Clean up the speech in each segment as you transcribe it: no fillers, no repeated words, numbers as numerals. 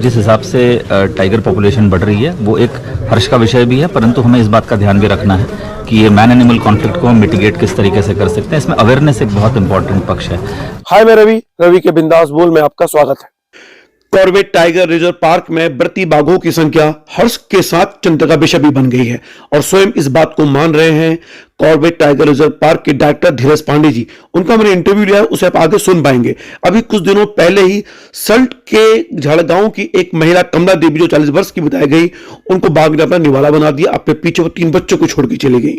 जिस हिसाब से टाइगर पॉपुलेशन बढ़ रही है वो एक हर्ष का विषय भी है, परंतु हमें इस बात का ध्यान भी रखना है कि ये मैन एनिमल कॉन्फ्लिक्ट को हम मिटिगेट किस तरीके से कर सकते हैं। इसमें अवेयरनेस एक बहुत इंपॉर्टेंट पक्ष है। हाय, मैं रवि के बिंदास बोल में आपका स्वागत है। कॉर्बेट टाइगर रिजर्व पार्क में बढ़ती बाघों की संख्या हर्ष के साथ चिंता का विषय भी बन गई है और स्वयं इस बात को मान रहे हैं कॉर्बेट टाइगर रिजर्व पार्क के डायरेक्टर धीरज पांडे जी। उनका मैंने इंटरव्यू लिया है, उसे आप आगे सुन पाएंगे। अभी कुछ दिनों पहले ही सल्ट के झाड़गांव की एक महिला कमला देवी जो 40 वर्ष की बताई गई, उनको बाघ ने अपना निवाला बना दिया। अपने पीछे वो 3 बच्चों को छोड़ के चली गई।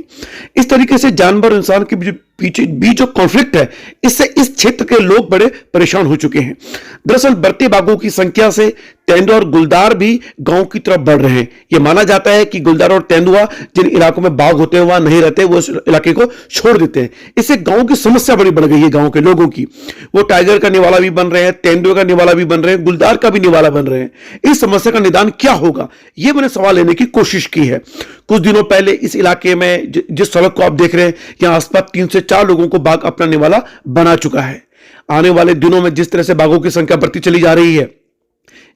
इस तरीके से जानवर और इंसान के पीछे बीच जो कॉन्फ्लिक्ट है, इससे इस क्षेत्र के लोग बड़े परेशान हो चुके हैं। दरअसल बढ़ते बाघों की संख्या से तेंदुआ और गुलदार भी गांव की तरफ बढ़ रहे हैं। यह माना जाता है कि गुलदार और तेंदुआ जिन इलाकों में बाघ होते हैं वहां नहीं रहते, वो इस इलाके को छोड़ देते हैं। इससे गांव की समस्या बड़ी बढ़ गई है। गांव के लोगों की वो टाइगर का निवाला भी बन रहे हैं, तेंदुए का निवाला भी बन रहे हैं, गुलदार का भी निवाला बन रहे हैं। इस समस्या का निदान क्या होगा, यह मैंने सवाल लेने की कोशिश की है। कुछ दिनों पहले इस इलाके में जिस सड़क को आप देख रहे हैं, यहां आसपास 3 से 4 लोगों को बाघ अपना निवाला बना चुका है। आने वाले दिनों में जिस तरह से बाघों की संख्या बढ़ती चली जा रही है,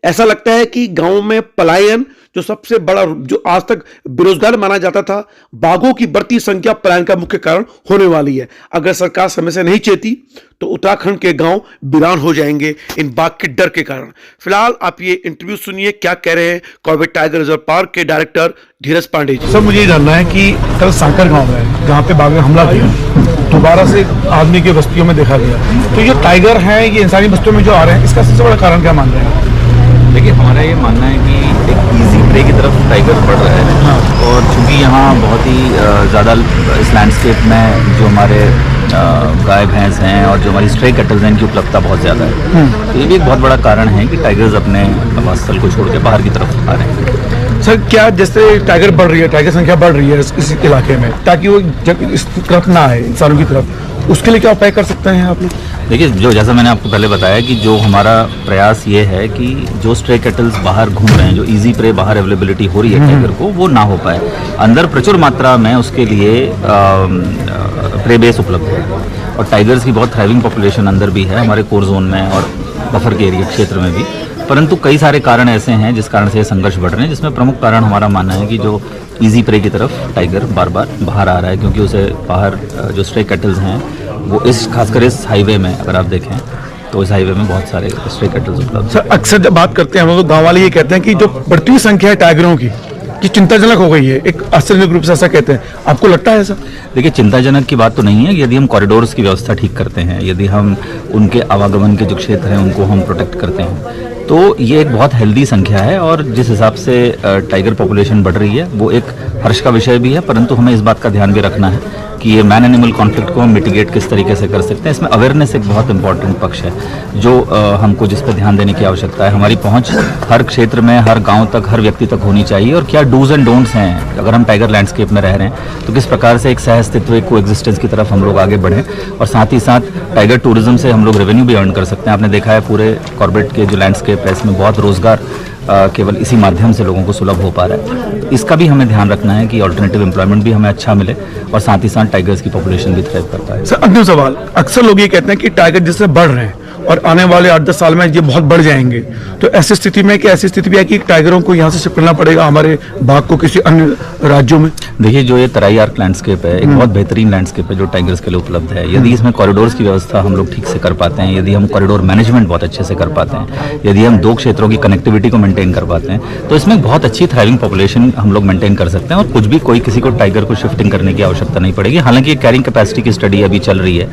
ऐसा लगता है कि गांव में पलायन जो सबसे बड़ा, जो आज तक बेरोजगार माना जाता था, बाघों की बढ़ती संख्या पलायन का मुख्य कारण होने वाली है। अगर सरकार समय से नहीं चेती तो उत्तराखंड के गांव वीरान हो जाएंगे इन बाघ के डर के कारण। फिलहाल आप ये इंटरव्यू सुनिए, क्या कह रहे हैं कॉर्बेट टाइगर रिजर्व पार्क के डायरेक्टर धीरज पांडे जी। सर, मुझे ये जानना है कि कल सांकर गांव में जहाँ पे बाघ ने हमला किया, दोबारा से आदमी की बस्तियों में देखा गया, तो ये टाइगर हैं, ये इंसानी बस्तियों में जो आ रहे हैं, इसका सबसे बड़ा कारण क्या मान रहे हैं? देखिए, हमारा ये मानना है कि एक इजी प्रे की तरफ टाइगर बढ़ रहा है। हाँ। और चूंकि यहाँ बहुत ही ज़्यादा इस लैंडस्केप में जो हमारे गाय भैंस हैं और जो हमारी स्ट्रे कैटल्स हैं, इनकी उपलब्धता बहुत ज़्यादा है। तो ये भी एक बहुत बड़ा कारण है कि टाइगर्स अपने आवास स्थल को छोड़ के बाहर की तरफ आ रहे हैं। सर, क्या जैसे टाइगर बढ़ रही है, टाइगर संख्या बढ़ रही है इस इलाके में, ताकि वो इस तरफ ना आए इंसानों की तरफ, उसके लिए क्या उपाय कर सकते हैं आप लोग? देखिए, जो जैसा मैंने आपको पहले बताया कि जो हमारा प्रयास ये है कि जो स्ट्रे कैटल्स बाहर घूम रहे हैं, जो इजी प्रे बाहर अवेलेबिलिटी हो रही है टाइगर को, वो ना हो पाए। अंदर प्रचुर मात्रा में उसके लिए प्रे बेस उपलब्ध है और टाइगर्स की बहुत थ्राइविंग पॉपुलेशन अंदर भी है, हमारे कोर जोन में और बफर के एरिया क्षेत्र में भी। परंतु कई सारे कारण ऐसे हैं जिस कारण से ये संघर्ष बढ़ रहे हैं, जिसमें प्रमुख कारण हमारा मानना है कि जो इजी प्रे की तरफ टाइगर बार बार बाहर आ रहा है, क्योंकि उसे बाहर जो स्ट्रे कैटल्स हैं वो खासकर इस हाईवे में अगर आप देखें तो इस हाईवे में बहुत सारे स्ट्रे कैटल्स उपलब्ध। सर, अक्सर जब बात करते हैं हम लोग, गाँव वाले ये कहते हैं कि जो बढ़ती संख्या है टाइगरों की चिंताजनक हो गई है, एक आश्चर्यजनक रूप से ऐसा कहते हैं। आपको लगता है ऐसा? देखिए, चिंताजनक की बात तो नहीं है। यदि हम कॉरिडोर्स की व्यवस्था ठीक करते हैं, यदि हम उनके आवागमन के जो क्षेत्र हैं उनको हम प्रोटेक्ट करते हैं, तो ये एक बहुत हेल्दी संख्या है। और जिस हिसाब से टाइगर पॉपुलेशन बढ़ रही है वो एक हर्ष का विषय भी है, परंतु हमें इस बात का ध्यान भी रखना है कि ये मैन एनिमल कॉन्फ्लिक्ट को हम मिटिगेट किस तरीके से कर सकते हैं। इसमें अवेयरनेस एक बहुत इंपॉर्टेंट पक्ष है जो हमको जिस पर ध्यान देने की आवश्यकता है। हमारी पहुंच हर क्षेत्र में, हर गांव तक, हर व्यक्ति तक होनी चाहिए। और क्या डूज एंड डोंट्स हैं, अगर हम टाइगर लैंडस्केप में रह रहे हैं तो किस प्रकार से एक सह अस्तित्व, एक कोएग्जिस्टेंस की तरफ हम लोग आगे बढ़ें। और साथ ही साथ टाइगर टूरिज्म से हम लोग रेवेन्यू भी अर्न कर सकते हैं। आपने देखा है पूरे कॉर्बेट के जो लैंडस्केप है, इसमें बहुत रोजगार केवल इसी माध्यम से लोगों को सुलभ हो पा रहा है। तो इसका भी हमें ध्यान रखना है कि ऑल्टरनेटिव एम्प्लॉयमेंट भी हमें अच्छा मिले और साथ ही साथ टाइगर्स की पॉपुलेशन भी थ्राइव कर पाए। सर, अंतिम सवाल, अक्सर लोग ये कहते हैं कि टाइगर जिससे बढ़ रहे हैं और आने वाले 8-10 साल में ये बहुत बढ़ जाएंगे, तो ऐसी स्थिति में क्या ऐसी स्थिति भी है कि टाइगरों को यहाँ से शिफ्ट करना पड़ेगा हमारे बाघ को किसी अन्य राज्यों में? देखिए, जो ये तराई आर्क लैंडस्केप है, एक बहुत बेहतरीन लैंडस्केप है जो टाइगर्स के लिए उपलब्ध है। यदि इसमें कॉरिडोर्स की व्यवस्था हम लोग ठीक से कर पाते हैं, यदि हम कॉरिडोर मैनेजमेंट बहुत अच्छे से कर पाते हैं, यदि हम 2 क्षेत्रों की कनेक्टिविटी को मेंटेन कर पाते हैं, तो इसमें बहुत अच्छी थ्राइविंग पॉपुलेशन हम लोग मेंटेन कर सकते हैं। और कुछ भी किसी को टाइगर को शिफ्टिंग करने की आवश्यकता नहीं पड़ेगी। हालांकि कैरिंग कैपेसिटी की स्टडी अभी चल रही है,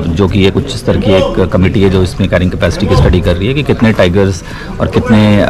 जो कि एक उच्च स्तर की एक कमेटी है जो इसमें कैरिंग कैपेसिटी की स्टडी कर रही है कि कितने टाइगर्स और कितने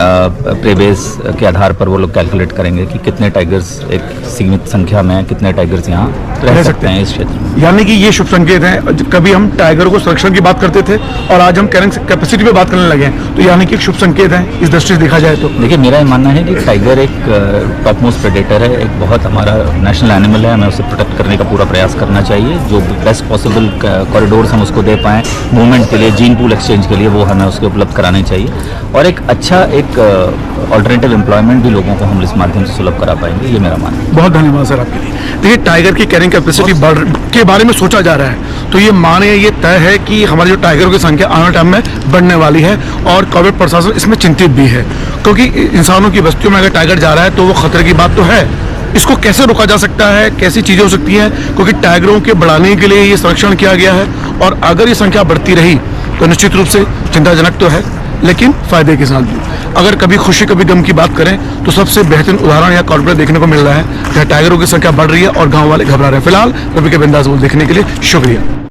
प्रे बेस के आधार पर वो लोग कैलकुलेट करेंगे कि कितने टाइगर्स एक सीमित संख्या में, कितने टाइगर्स यहाँ रह सकते हैं इस क्षेत्र में। यानी कि ये शुभ संकेत है। कभी हम टाइगर को संरक्षण की बात करते थे और आज हम कैरिंग कैपेसिटी पे बात करने लगे हैं, तो यानी कि एक शुभ संकेत है इस दृष्टि से देखा जाए तो। देखिए, मेरा ये मानना है कि टाइगर एक टॉप मोस्ट प्रेडेटर है, एक बहुत हमारा नेशनल एनिमल है। हमें उसे प्रोटेक्ट करने का पूरा प्रयास करना चाहिए। जो बेस्ट पॉसिबल कॉरिडोर्स हम उसको दे पाएँ मूवमेंट के लिए, जीन पूल एक्सचेंज के लिए, वो हमें उसके उपलब्ध कराने चाहिए। और एक अच्छा एक ऑल्टरनेटिव एम्प्लॉयमेंट भी लोगों को हम इस माध्यम से सुलभ करा पाएंगे, ये मेरा मानना है। बहुत धन्यवाद सर आपके लिए। देखिए, टाइगर की कैरिंग कैपेसिटी बढ़ के बारे में सोचा जा रहा है, तो ये माने ये तय है कि हमारी जो टाइगरों की संख्या आने वाले टाइम में बढ़ने वाली है, और कॉर्पोरेट प्रशासन इसमें चिंतित भी है, क्योंकि इंसानों की बस्तियों में अगर टाइगर जा रहा है तो वो खतरे की बात तो है। इसको कैसे रोका जा सकता है, कैसी चीजें हो सकती हैं, क्योंकि टाइगरों के बढ़ाने के लिए ये संरक्षण किया गया है, और अगर ये संख्या बढ़ती रही तो निश्चित रूप से चिंताजनक तो है, लेकिन फायदे के साथ भी। अगर कभी खुशी कभी गम की बात करें तो सबसे बेहतरीन उदाहरण यहाँ कॉर्पोरेट देखने को मिल रहा है, जहाँ टाइगरों की संख्या बढ़ रही है और गांव वाले घबरा रहे हैं। फिलहाल रवि के बिंदास बोल देखने के लिए शुक्रिया।